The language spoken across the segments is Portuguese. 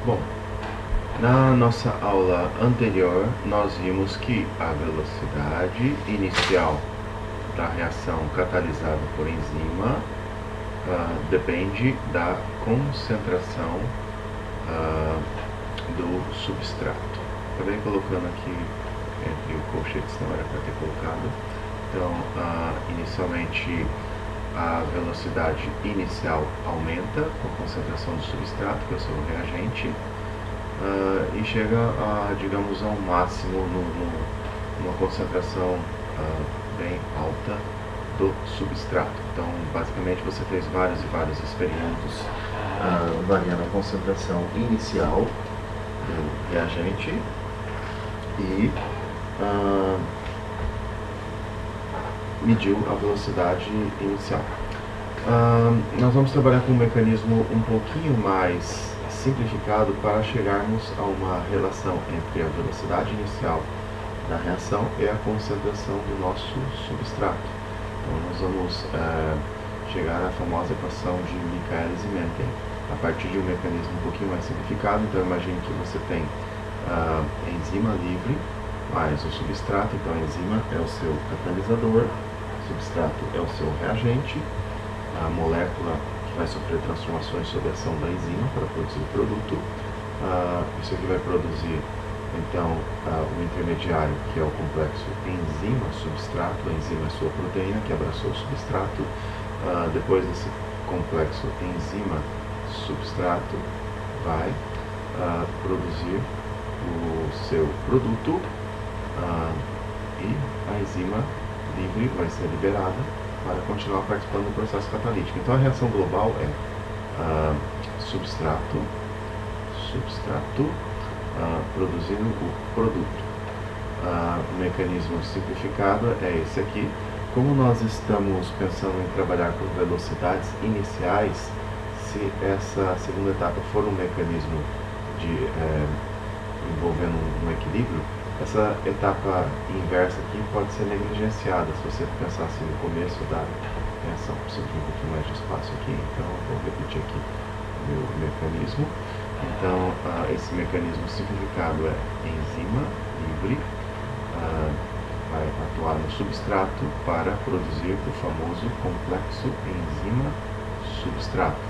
Bom, na nossa aula anterior, nós vimos que a velocidade inicial da reação catalisada por enzima depende da concentração do substrato. Acabei colocando aqui entre colchetes, não era para ter colocado. Então, inicialmente, a velocidade inicial aumenta com a concentração do substrato, que é o seu reagente, e chega a, digamos, ao máximo numa concentração bem alta do substrato. Então, basicamente, você fez vários e vários experimentos variando a concentração inicial do reagente e mediu a velocidade inicial. Nós vamos trabalhar com um mecanismo um pouquinho mais simplificado para chegarmos a uma relação entre a velocidade inicial da reação e a concentração do nosso substrato. Então nós vamos chegar à famosa equação de Michaelis e Menten a partir de um mecanismo um pouquinho mais simplificado. Então imagine que você tem enzima livre mais o substrato. Então a enzima é o seu catalisador, o substrato é o seu reagente, a molécula que vai sofrer transformações sob a ação da enzima para produzir o produto. Isso aqui vai produzir então o intermediário, que é o complexo enzima-substrato. A enzima é a sua proteína que abraçou o substrato. Depois desse complexo enzima-substrato vai produzir o seu produto, e a enzima livre vai ser liberada para continuar participando do processo catalítico. Então a reação global é substrato produzindo o produto. O mecanismo simplificado é esse aqui. Como nós estamos pensando em trabalhar com velocidades iniciais, se essa segunda etapa for um mecanismo de envolvendo um equilíbrio, essa etapa inversa aqui pode ser negligenciada. Se você pensar assim no começo da reação, preciso de um pouquinho mais de espaço aqui, então vou repetir aqui o meu mecanismo. Então, esse mecanismo simplificado é enzima livre, vai atuar no substrato para produzir o famoso complexo enzima-substrato.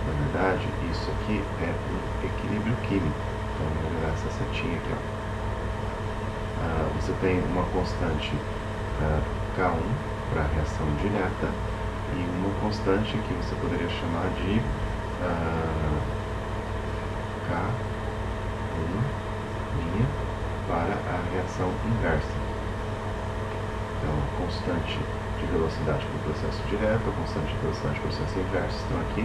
Na verdade, isso aqui é um equilíbrio químico. Então, vou melhorar essa setinha aqui, ó. Você tem uma constante K1 para a reação direta e uma constante que você poderia chamar de K1' para a reação inversa. Então, a constante de velocidade para o processo direto, a constante de velocidade para o processo inverso estão aqui.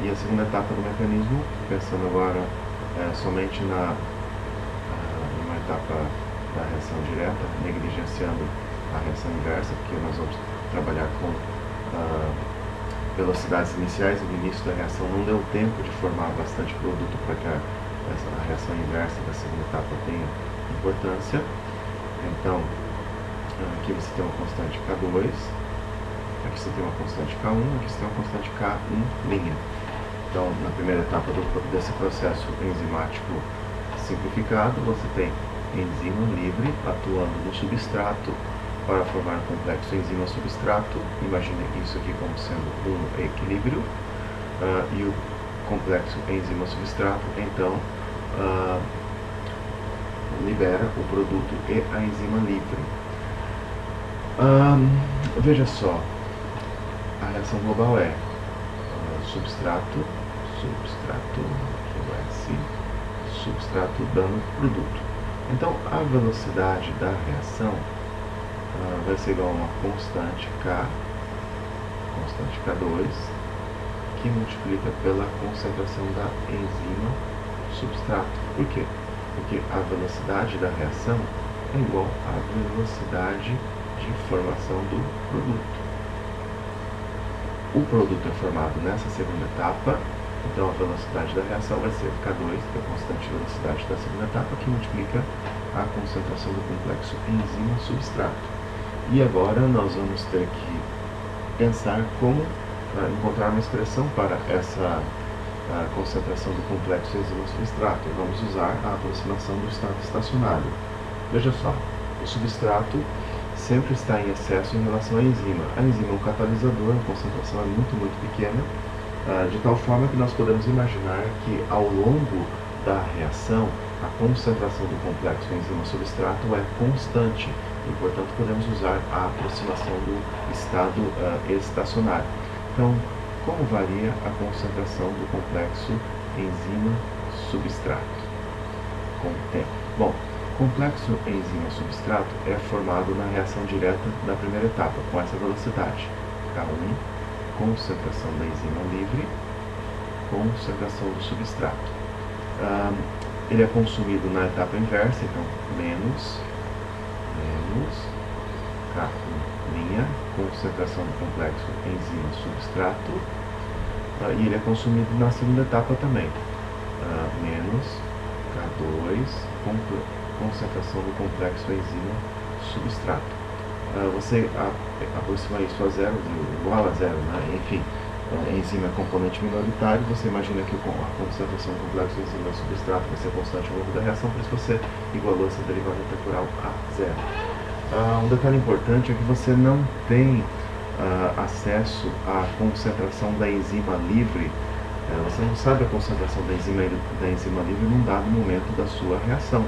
E a segunda etapa do mecanismo, pensando agora somente numa etapa da reação direta, negligenciando a reação inversa, porque nós vamos trabalhar com velocidades iniciais e no início da reação não deu tempo de formar bastante produto para que a reação inversa da segunda etapa tenha importância. Então, aqui você tem uma constante K2, aqui você tem uma constante K1, aqui você tem uma constante K1'. Então, na primeira etapa desse processo enzimático simplificado, você tem enzima livre atuando no substrato para formar um complexo enzima-substrato. Imagine isso aqui como sendo um equilíbrio, e o complexo enzima-substrato então libera o produto e a enzima livre. Veja só, a reação global é substrato dando produto. Então a velocidade da reação vai ser igual a uma constante K2, que multiplica pela concentração da enzima substrato. Por quê? Porque a velocidade da reação é igual à velocidade de formação do produto. O produto é formado nessa segunda etapa, então a velocidade da reação vai ser K2, que é a constante de velocidade da segunda etapa, que multiplica a concentração do complexo enzima-substrato. E agora nós vamos ter que pensar como encontrar uma expressão para essa a concentração do complexo enzima substrato. Vamos usar a aproximação do estado estacionário. Veja só, o substrato sempre está em excesso em relação à enzima. A enzima é um catalisador, a concentração é muito pequena, de tal forma que nós podemos imaginar que ao longo da reação, a concentração do complexo enzima-substrato é constante e, portanto, podemos usar a aproximação do estado estacionário. Então, como varia a concentração do complexo enzima-substrato com o tempo? Bom, o complexo enzima-substrato é formado na reação direta da primeira etapa, com essa velocidade. K1, concentração da enzima livre, concentração do substrato. Ele é consumido na etapa inversa, então menos K1', concentração do complexo enzima-substrato, e ele é consumido na segunda etapa também, menos K2, concentração do complexo enzima-substrato. Você aproxima isso a zero, igual a zero, né? Enfim, a enzima é componente minoritário, você imagina que a concentração do complexo enzima-substrato vai ser constante ao longo da reação, por isso você igualou essa derivada temporal a zero. Um detalhe importante é que você não tem acesso à concentração da enzima livre, você não sabe a concentração da enzima livre num dado momento da sua reação.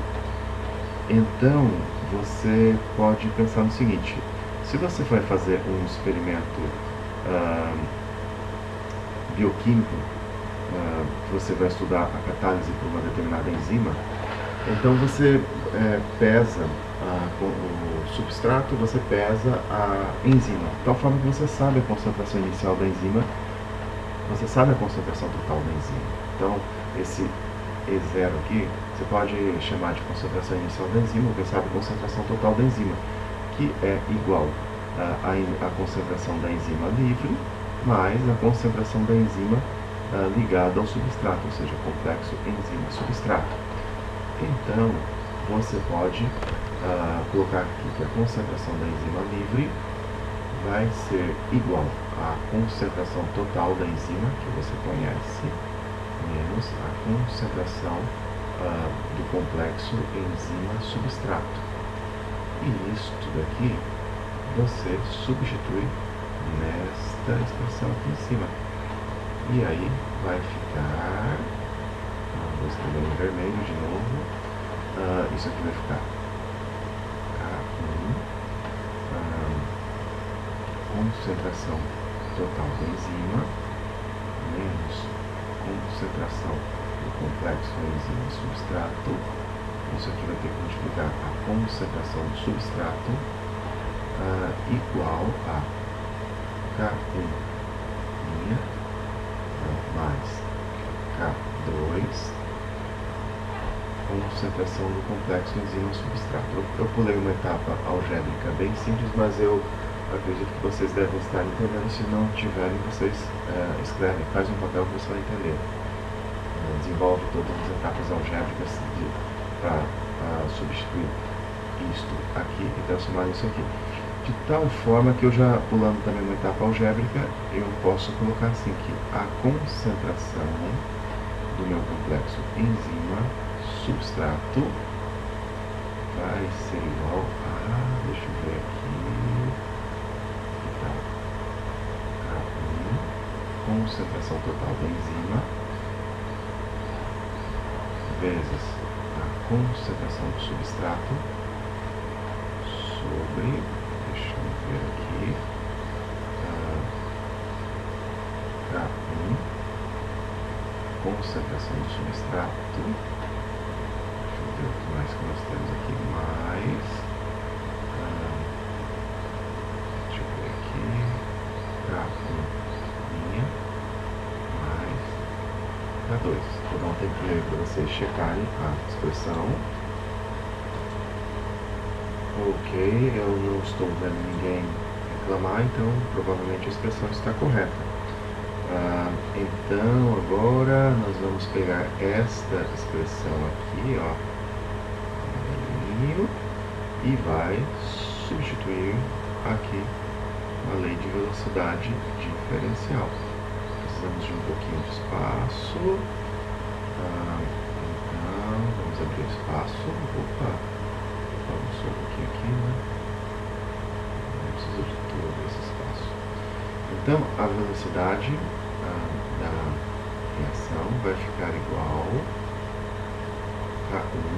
Então, você pode pensar no seguinte: se você vai fazer um experimento bioquímico, que você vai estudar a catálise por uma determinada enzima, então você pesa o substrato, você pesa a enzima, de tal forma que você sabe a concentração inicial da enzima, você sabe a concentração total da enzima. Então, esse E0 aqui, você pode chamar de concentração inicial da enzima, ou quem sabe concentração total da enzima, que é igual à concentração da enzima livre, mais a concentração da enzima ligada ao substrato, ou seja, o complexo enzima-substrato. Então, você pode colocar aqui que a concentração da enzima livre vai ser igual à concentração total da enzima, que você conhece, menos a concentração do complexo enzima-substrato. E isso tudo aqui você substitui nesta expressão aqui em cima. E aí vai ficar, vou escrever em vermelho de novo, isso aqui vai ficar K1, concentração total da enzima, menos concentração do complexo enzima-substrato. Isso aqui vai ter que multiplicar a concentração do substrato igual a K1' mais K2, concentração do complexo enzima-substrato. Eu pulei uma etapa algébrica bem simples, mas eu acredito que vocês devem estar entendendo. Se não tiverem, vocês escrevem, faz um papel que você vai entender. Desenvolve todas as etapas algébricas para substituir isto aqui e transformar isso aqui. De tal forma que eu já, pulando também uma etapa algébrica, eu posso colocar assim que a concentração do meu complexo enzima-substrato vai ser igual a, deixa eu ver aqui, K1, concentração total da enzima, vezes a concentração do substrato, sobre, deixa eu ver aqui, K1, concentração do substrato, deixa eu ver o que mais que nós temos aqui, mais, deixa eu ver aqui, K1', mais K2. Vou dar um tempinho aí para vocês checarem a expressão. Ok, eu não estou vendo ninguém reclamar, então provavelmente a expressão está correta. Então agora nós vamos pegar esta expressão aqui, ó, e vai substituir aqui a lei de velocidade diferencial. precisamos de um pouquinho de espaço. Então, vamos abrir o espaço. Opa, vamos só um pouquinho aqui, né? Não precisa de todo esse espaço. Então, a velocidade da reação vai ficar igual K1,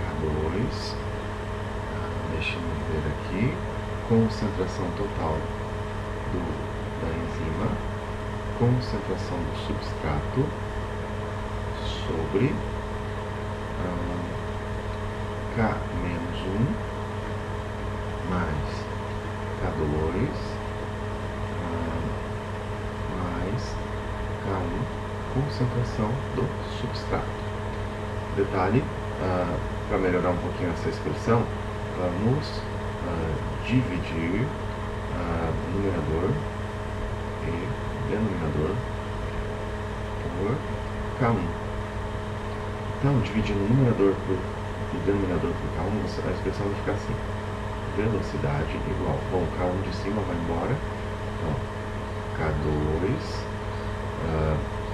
K2, deixa-me ver aqui, concentração total da enzima, concentração do substrato sobre K-1 mais K2 mais K1, concentração do substrato. Detalhe, para melhorar um pouquinho essa expressão, vamos dividir numerador e denominador por K1. Então, dividindo o numerador e denominador por K1, a expressão vai ficar assim: velocidade igual, bom, K1 de cima vai embora, então K2,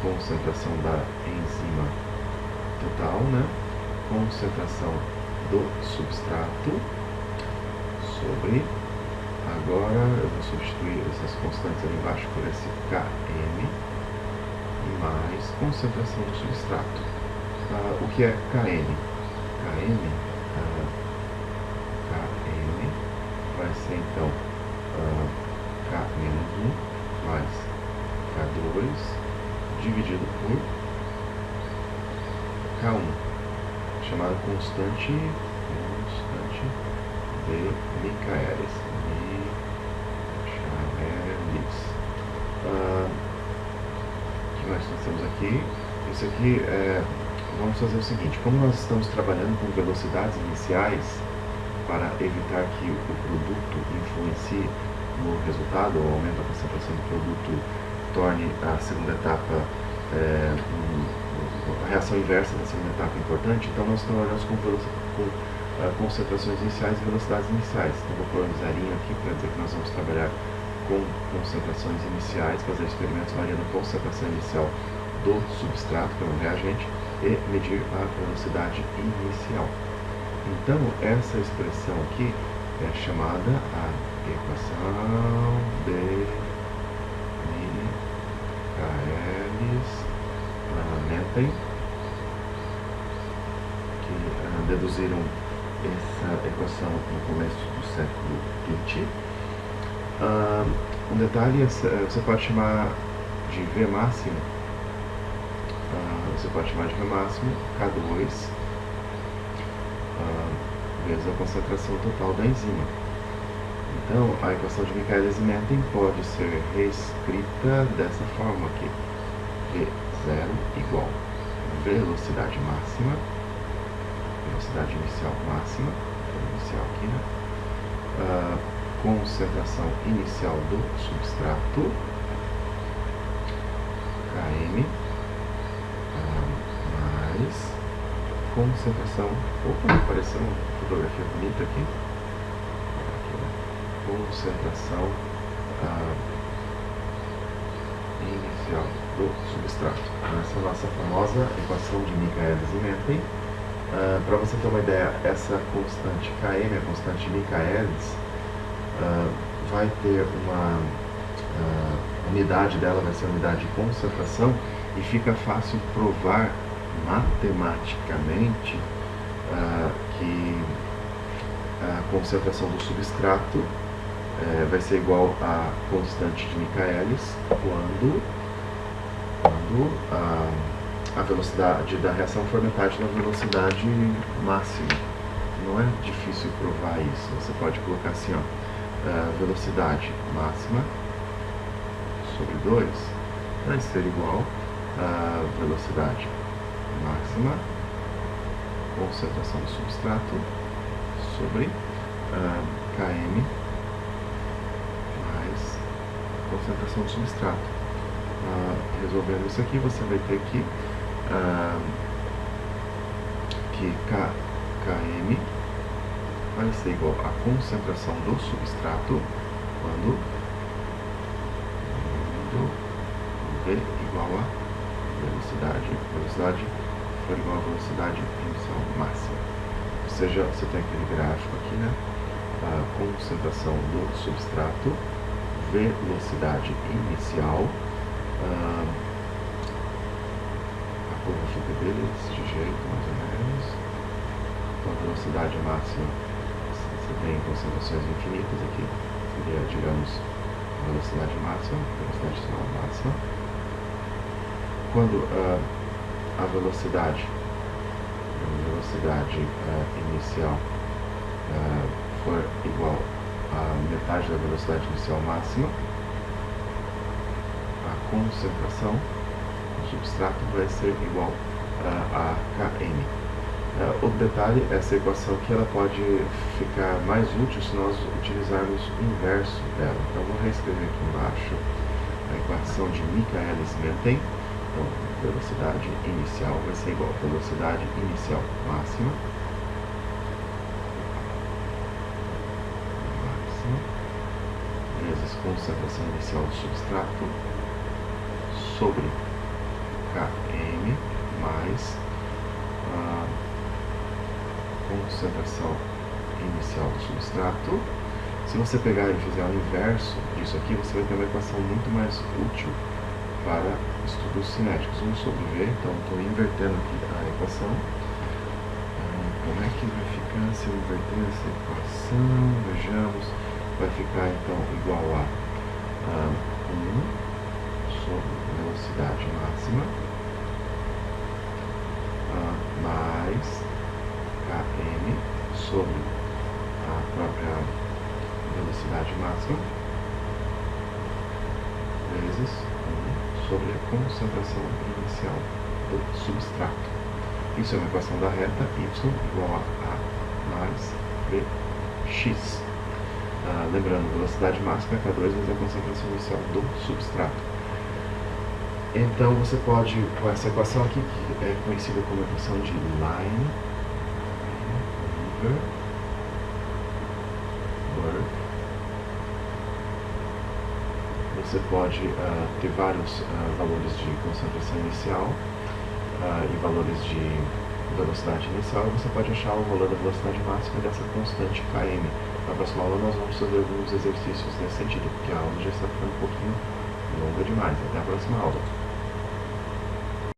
concentração da enzima total, né? Concentração do substrato sobre, agora eu vou substituir essas constantes ali embaixo por esse Km e mais concentração do substrato. O que é Km? Km vai ser então K-1 mais K2 dividido por K1, chamada constante de Michaelis. O que mais nós temos aqui? Isso aqui vamos fazer o seguinte: como nós estamos trabalhando com velocidades iniciais para evitar que o produto influencie no resultado, ou aumento da concentração do produto torne a segunda etapa a reação inversa da segunda etapa importante, então nós trabalhamos com concentrações iniciais e velocidades iniciais. Então vou pôr um zerinho aqui para dizer que nós vamos trabalhar com concentrações iniciais, fazer experimentos variando a concentração inicial do substrato, que é um reagente, e medir a velocidade inicial. Então essa expressão aqui é chamada a equação de Michaelis-Menten, que deduziram essa equação no começo do século XX. Um detalhe, você pode chamar de V máximo, K2 vezes a concentração total da enzima. Então, a equação de Michaelis-Menten pode ser reescrita dessa forma aqui: V0 igual velocidade máxima, velocidade inicial máxima, inicial aqui, né? Concentração inicial do substrato, Km, mais concentração. Opa, apareceu uma fotografia bonita aqui. Concentração inicial do substrato. Essa é a nossa famosa equação de Michaelis-Menten. Para você ter uma ideia, essa constante Km, a constante de Michaelis, vai ter uma unidade dela, vai ser a unidade de concentração, e fica fácil provar matematicamente que a concentração do substrato vai ser igual à constante de Michaelis quando a velocidade da reação for metade da velocidade máxima. Não é difícil provar isso. Você pode colocar assim, ó, velocidade máxima sobre 2 vai ser igual a velocidade máxima, concentração do substrato, sobre Km mais concentração do substrato. Resolvendo isso aqui, você vai ter que Km vai ser igual à concentração do substrato quando V igual a velocidade. Velocidade for igual a velocidade inicial máxima. Ou seja, você tem aquele gráfico aqui, né? A concentração do substrato, velocidade inicial, a curva fica desse jeito, mais ou menos. Então, a velocidade máxima, você tem concentrações infinitas aqui, seria, digamos, velocidade máxima, velocidade inicial máxima. Quando a velocidade inicial for igual a metade da velocidade inicial máxima, a concentração do substrato vai ser igual a Km. Outro detalhe, essa equação aqui ela pode ficar mais útil se nós utilizarmos o inverso dela. Então, vou reescrever aqui embaixo a equação de Michaelis-Menten. Então, velocidade inicial vai ser igual a velocidade inicial máxima vezes concentração inicial do substrato sobre Km mais a concentração inicial do substrato. Se você pegar e fizer o inverso disso aqui, você vai ter uma equação muito mais útil para estudos cinéticos. 1 sobre V, então estou invertendo aqui a equação. Como é que vai ficar se eu inverter essa equação? Vejamos. Vai ficar então igual a 1 sobre velocidade máxima mais Km sobre a própria velocidade máxima vezes 1 sobre a concentração inicial do substrato. Isso é uma equação da reta y igual a mais Bx. Lembrando, velocidade máxima é K2 vezes a concentração inicial do substrato. Então você pode, com essa equação aqui, que é conhecida como equação de Line over work, você pode ter vários valores de concentração inicial e valores de velocidade inicial, e você pode achar o valor da velocidade máxima dessa constante Km. Na próxima aula nós vamos fazer alguns exercícios nesse sentido, porque a aula já está ficando um pouquinho longa demais. Até a próxima aula.